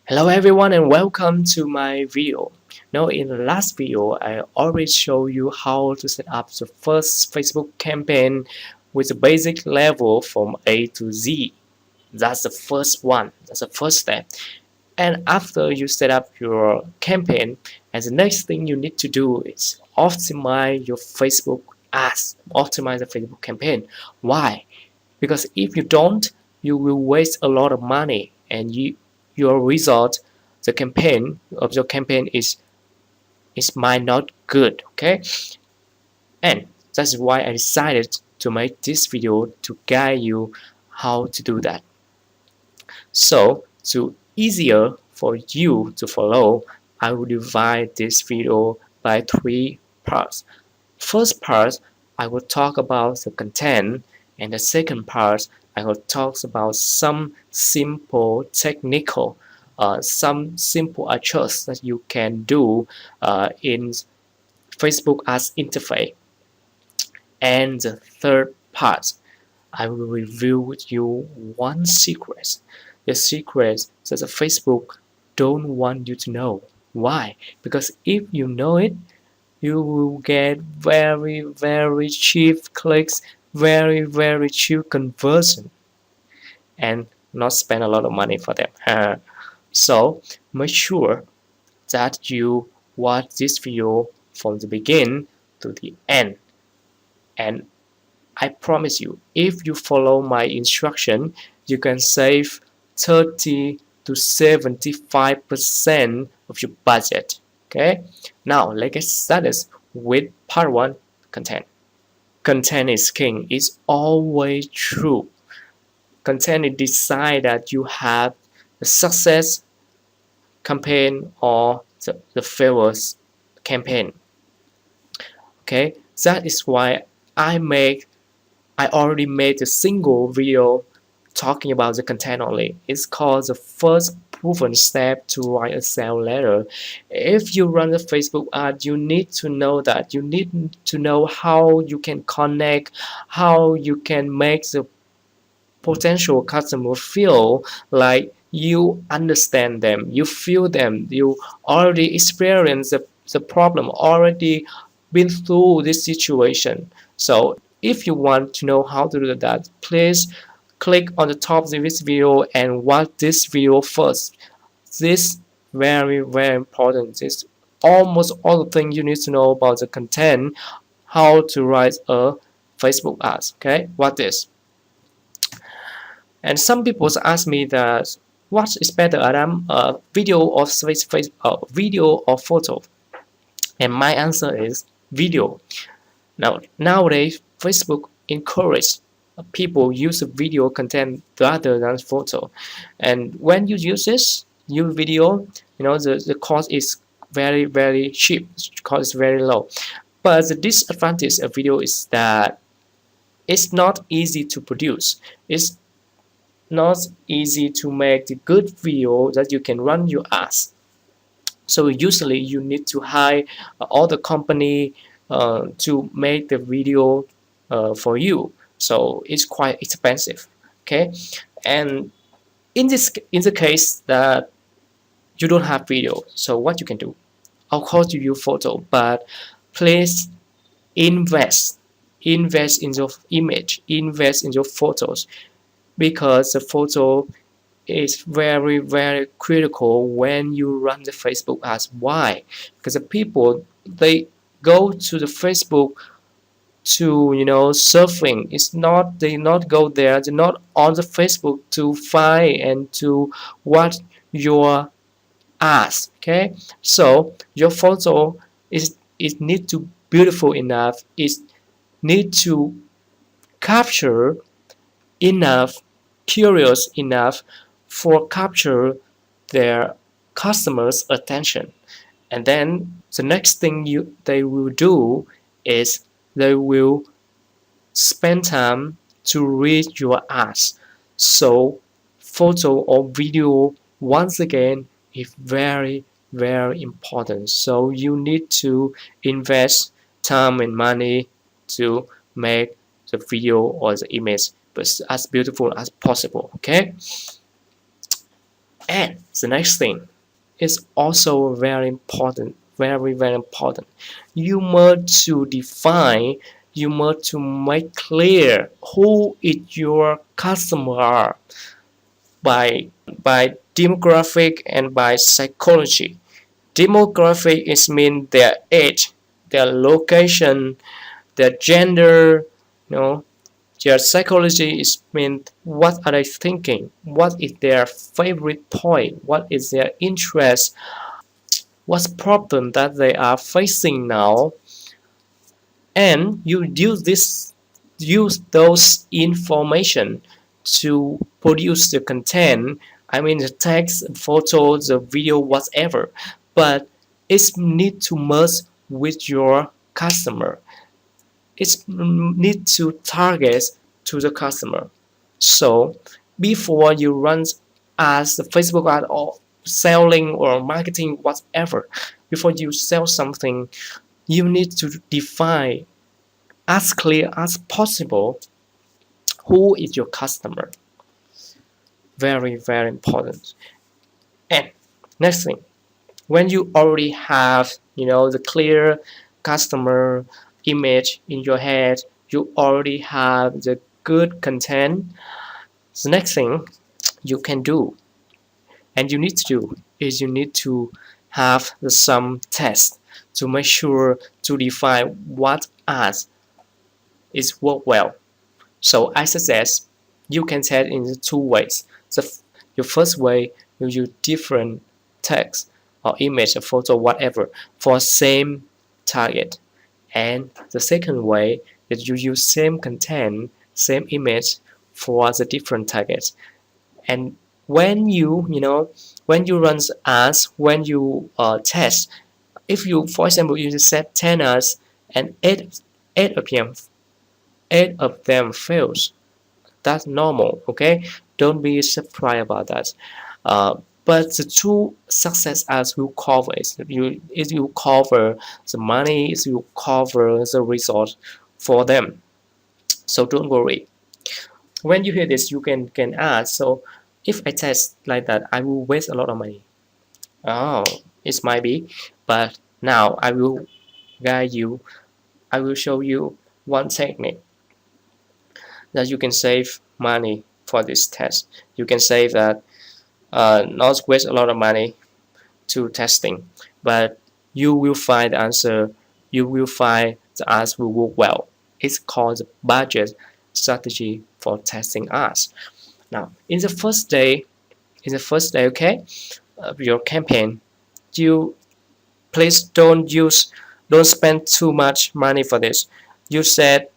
Hello everyone and welcome to my video. Now in the last video I already showed you how to set up the first Facebook campaign with the basic level from A to Z. That's the first one. That's the first step. And after you set up your campaign, and the next thing you need to do is optimize your Facebook ads, optimize the Facebook campaign. Why? Because if you don't, you will waste a lot of money and your result, the campaign of your campaign is might not good. Okay, and that's why I decided to make this video to guide you how to do that. So to easier for you to follow, I will divide this video by three parts. First part, I will talk about the content, and the second part, I will talk about some simple technical, some simple adjustments that you can do in Facebook Ads interface. And the third part, I will review with you one secret. The secret that the Facebook don't want you to know. Why? Because if you know it, you will get very cheap clicks, very cheap conversion, and not spend a lot of money for them. So make sure that you watch this video from the beginning to the end, and I promise you, if you follow my instruction, you can save 30 to 75% of your budget. Okay, now let's get started with part 1, content. Content is king. It's always true. Content is decide that you have a success campaign or the failure campaign. Okay, that is why I already made a single video talking about the content only. It's called the first proven step to write a sales letter. If you run a Facebook ad, you need to know that. You need to know how you can connect, how you can make the potential customer feel like you understand them, you feel them, you already experience the problem, already been through this situation. So if you want to know how to do that, please click on the top of this video and watch this video first. This very important. This almost all the things you need to know about the content, how to write a Facebook ads. Okay, what this? And some people ask me that what is better, Adam, video or video or photo? And my answer is video. Now nowadays Facebook encourages people use video content rather than photo, and when you use video, the cost is very cheap. The cost is very low. But the disadvantage of video is that it's not easy to produce. It's not easy to make the good video that you can run your ads. So usually you need to hire all the company to make the video for you. So it's quite expensive. Okay, and in the case that you don't have video, so what you can do? Of course you use photo, but please invest in your image, invest in your photos, because the photo is very critical when you run the Facebook ads. Why? Because the people, they go to the Facebook to surfing. It's not, they not go there, they're not on the Facebook to find and to watch your ads. Okay, so your photo is, it need to beautiful enough, it need to capture enough, curious enough for capture their customers' attention. And then the next thing they will do is they will spend time to read your ads. So photo or video, once again, is very important. So you need to invest time and money to make the video or the image but as beautiful as possible. Okay, And the next thing is also very important, very important. You must to define, you must to make clear who is your customer by demographic and by psychology. Demographic is mean their age, their location, their gender, you know. Their psychology is mean what are they thinking, what is their favorite point, what is their interest, what's problem that they are facing now, and you use those information to produce the content. I mean the text, photo, the video, whatever, but it need to merge with your customer. It need to target to the customer. So before you run as the Facebook ad or selling or marketing whatever, before you sell something, you need to define as clear as possible who is your customer. Very important. And next thing, when you already have the clear customer image in your head, you already have the good content. The next thing you can do and you need to do is you need to have some test to make sure to define what ads is work well. So I suggest you can test in two ways. Your first way, you use different text or image or photo, whatever, for same target. And the second way is you use same content, same image for the different targets. And when when you run ads, when you test, if you, for example, you set 10 ads and eight of them fails, that's normal. Okay, don't be surprised about that. But the two success ads will cover it. If you cover the money, if you cover the result for them, so don't worry. When you hear this, you can ask, so if I test like that, I will waste a lot of money. Oh, it might be, but now I will guide you. I will show you one technique that you can save money for this test. You can save that, not waste a lot of money to testing, but you will find the answer. You will find the ads will work well. It's called the budget strategy for testing ads. Now, in the first day, okay, of your campaign, you please don't spend too much money for this. You set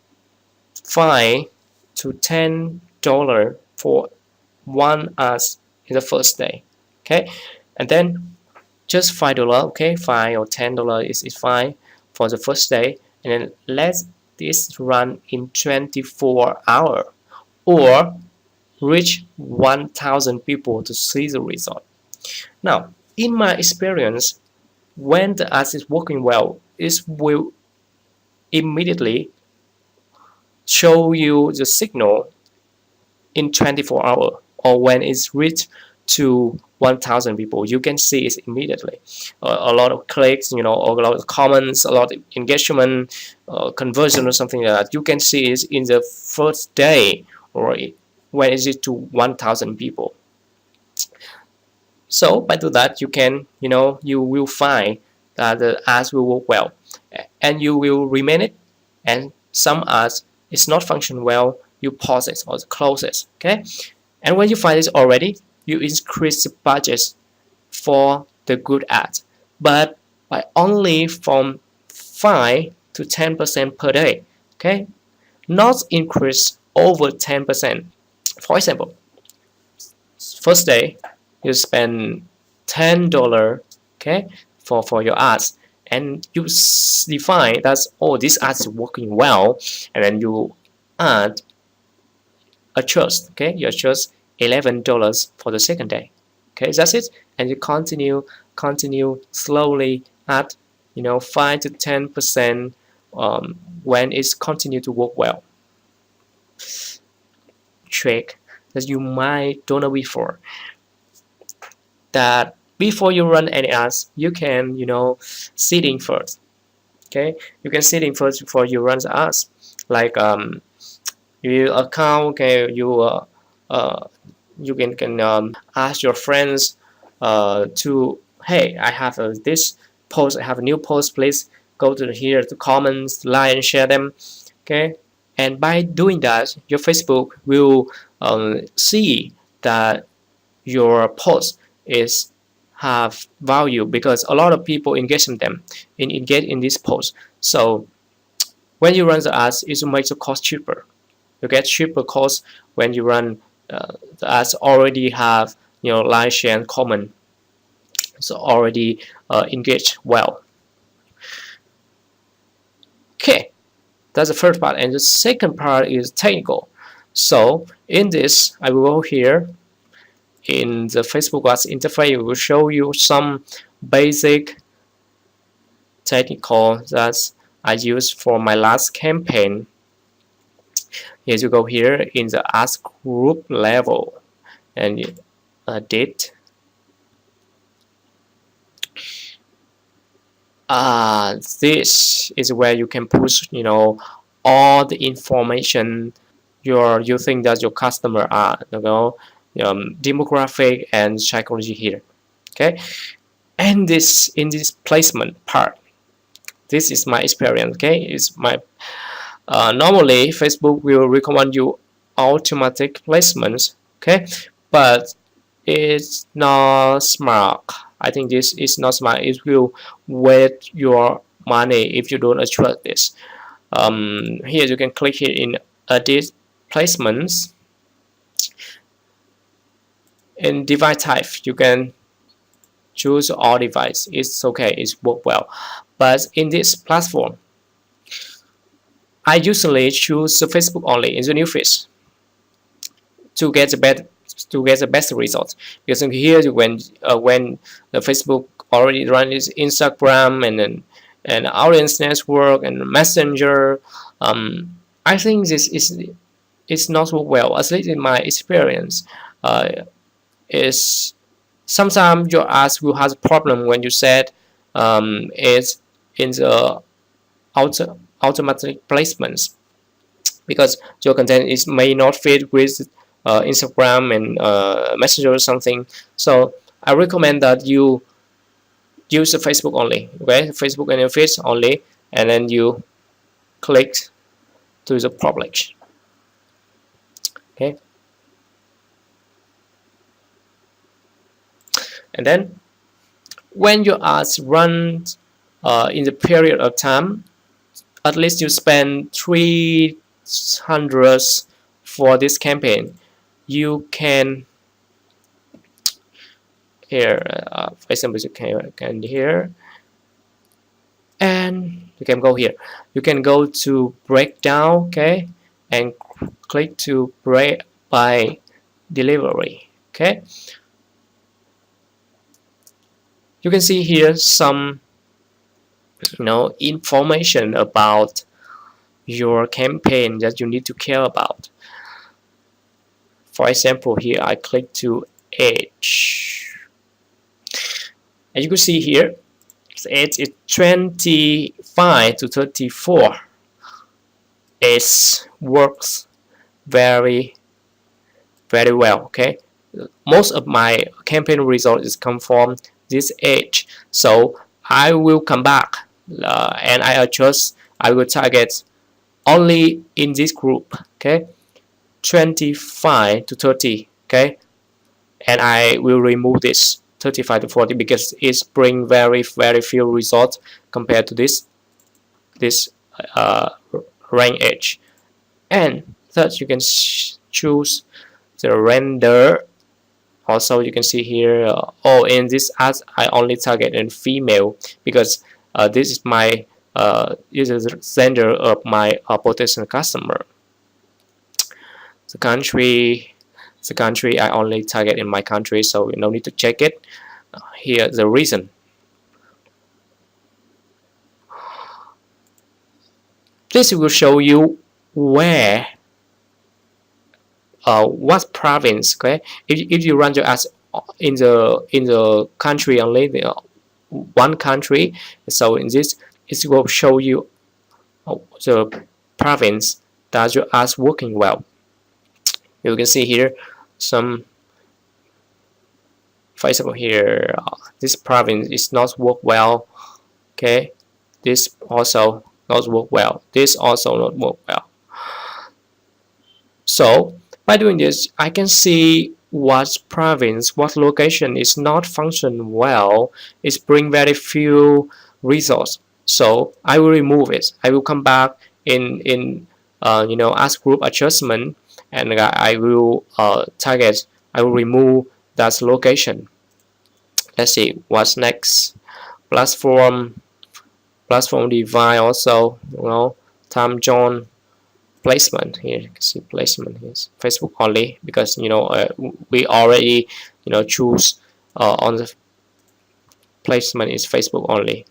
$5 to $10 for one ads in the first day, okay, and then just $5, okay, $5 or $10 is fine for the first day, and then let this run in 24 hours or reach 1,000 people to see the result. Now, in my experience, when the ad is working well, it will immediately show you the signal in 24 hours, or when it's reached to 1,000 people, you can see it immediately. A lot of clicks, or a lot of comments, a lot of engagement, conversion or something like that. You can see it in the first day, or when is it to 1,000 people. So by doing that, you will find that the ads will work well, and you will remain it. And some ads is not function well, you pause it or close it. Okay, and when you find it already, you increase the budget for the good ads, but by only from 5 to 10% per day. Okay, not increase over 10%. For example, first day you spend $10, okay, for your ads, and you define that, oh, this ad is working well, and then you add a charge, okay, you adjust $11 for the second day. Okay, that's it, and you continue slowly at 5 to 10% when it's continue to work well. Trick that you might don't know before. that before you run any ads, you can setting first. Okay, you can setting first before you run the ads, like your account. Okay, uh, you can ask your friends to, hey, I have this post, I have a new post, please go to here to comments, like and share them. Okay, and by doing that, your Facebook will see that your post is have value, because a lot of people engage in them, engage in this post. So when you run the ads, it will make the cost cheaper. You get cheaper cost when you run the ads already have like, share, and comment, so already engaged well. Okay, that's the first part, and the second part is technical. So in this, I will go here in the Facebook ads interface. It will show you some basic technical that I used for my last campaign. Here you go here in the ads group level and date. This is where you can push all the information you think that your customer are, demographic and psychology here. Okay, and this in this placement part, this is my experience. Okay, it's my normally Facebook will recommend you automatic placements. Okay, but it's not smart. I think this is not smart. It will waste your money if you don't adjust this. Here you can click here in edit placements. In device type, you can choose all device. It's okay, it's work well. But in this platform, I usually choose the Facebook only in the new feed to get the best results. Because here when the Facebook already runs Instagram and audience network and messenger, I think this is not so well, at least in my experience. Is sometimes your ads will have a problem when you said it's in the automatic placements, because your content is may not fit with Instagram and Messenger or something. So I recommend that you use the Facebook only. Okay, Facebook and your feed only, and then you click to the publish. Okay, and then when your ads run in the period of time, at least you spend 300 for this campaign, you can here for example you can here, and you can go here, you can go to breakdown. Okay, and click to break by delivery. Okay, you can see here some information about your campaign that you need to care about. For example, here I click to age, and you can see here age is 25 to 34. It works very well. Okay, most of my campaign results come from this age, so I will come back and I adjust. I will target only in this group. Okay, 25 to 30. Okay, and I will remove this 35 to 40 because it's bring very few results compared to this range age. And third, you can choose the render. Also, you can see here, in this ads I only target in female, because this is my this is the gender of my potential customer. The country I only target in my country, so you no need to check it. Here the reason. This will show you where what province. Okay, if you run your ads in the country only, one country. So in this, it will show you the province that your ads working well. You can see here some, for example, here this province is not work well. Okay, this also not work well. This also not work well. So by doing this, I can see what province, what location is not function well, is bring very few results. So I will remove it. I will come back in ask group adjustment, and I will target. I will remove that location. Let's see what's next. Platform, platform device also. Time zone placement. Here you can see placement here is Facebook only, because we already choose on the placement is Facebook only.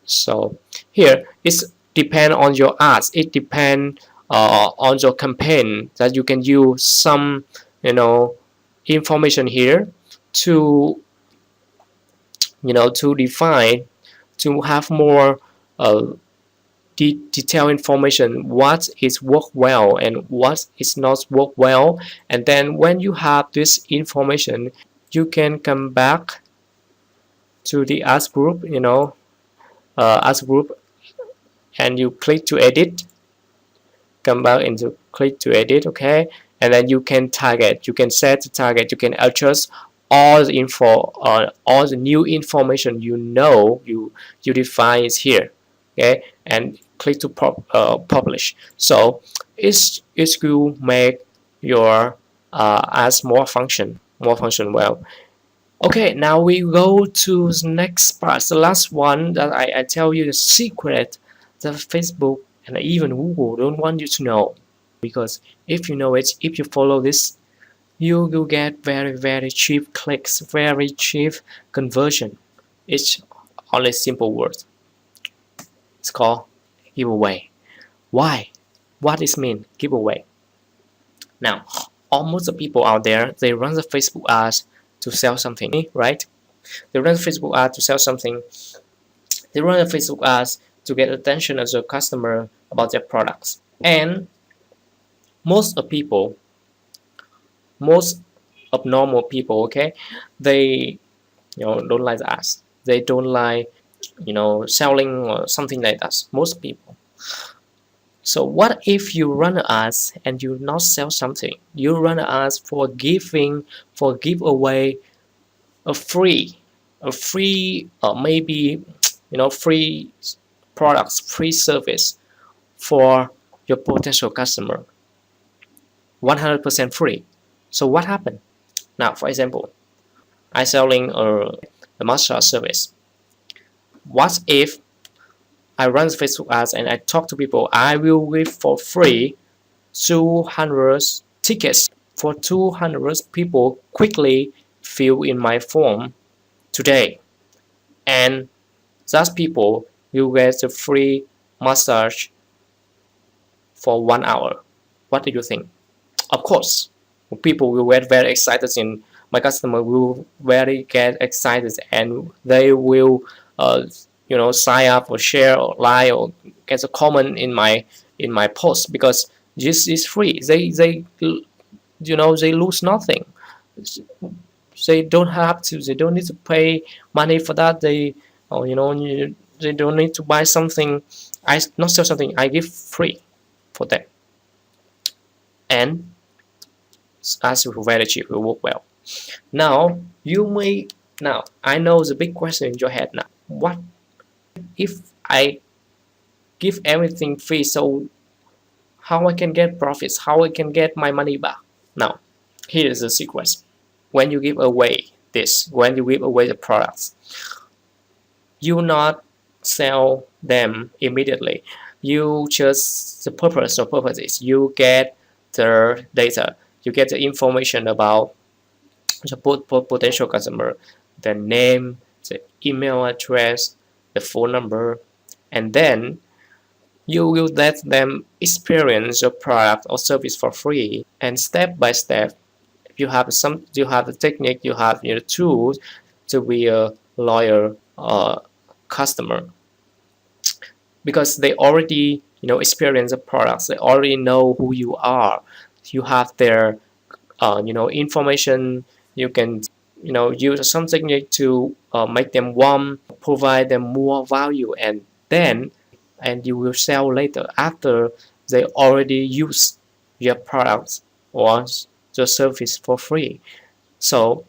So here it's depend on your ads. It depend on your campaign, that you can use some information here to to define, to have more detailed information, what is work well and what is not work well. And then when you have this information, you can come back to the ads group, ads group, and you click to edit, come back into click to edit. Okay, and then you can target, you can set the target, you can adjust all the info, all the new information you define is here. Okay, and click to publish. So it will make your ads more function well. Okay, now we go to the next part, the last one that I tell you the secret that Facebook and even Google don't want you to know. Because if you know it, if you follow this, you will get very cheap clicks, very cheap conversion. It's only simple words. It's called giveaway. Why? What does it mean, giveaway? Now, almost the people out there, they run the Facebook ads to sell something, right? They run the Facebook ad to sell something. They run the Facebook ads to get attention of the customer about their products. And most of people, most abnormal people, okay, they don't like the ads. They don't like selling or something like that. Most people. So what if you run ads and you not sell something? You run ads for giving, for giveaway, a free maybe free products, free service for your potential customer, 100% free. So what happened? Now, for example, I selling a massage service. What if I run Facebook ads and I talk to people? I will give for free 200 tickets for 200 people quickly fill in my form today, and those people will get a free massage for 1 hour. What do you think? Of course, people will get very excited, and my customer will very get excited, and they will sign up or share or like or get a comment in my post, because this is free. They lose nothing. They don't need to pay money for that. They don't need to buy something. I not sell something, I give free for them, and as very cheap, will work well. Now I know the big question in your head now: what if I give everything free? So how I can get profits? How I can get my money back? Now, here is the secret. When you give away the products, you not sell them immediately. You just, the purpose is you get the data, you get the information about the potential customer, the name, the email address, the phone number, and then you will let them experience your product or service for free, and step by step you have the technique, you have tools to be a loyal customer, because they already experience the products, they already know who you are, you have their information. You can use some technique to make them warm, provide them more value, and you will sell later after they already use your products or the service for free. So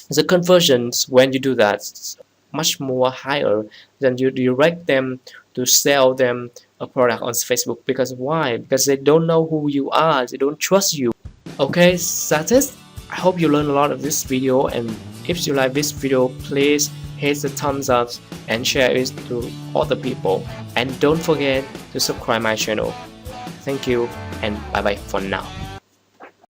the conversions when you do that is much more higher than you direct them to sell them a product on Facebook. Because why? Because they don't know who you are, they don't trust you. Okay, that's it. I hope you learned a lot of this video, and if you like this video, please hit the thumbs up and share it to other people, and don't forget to subscribe my channel. Thank you and bye bye for now.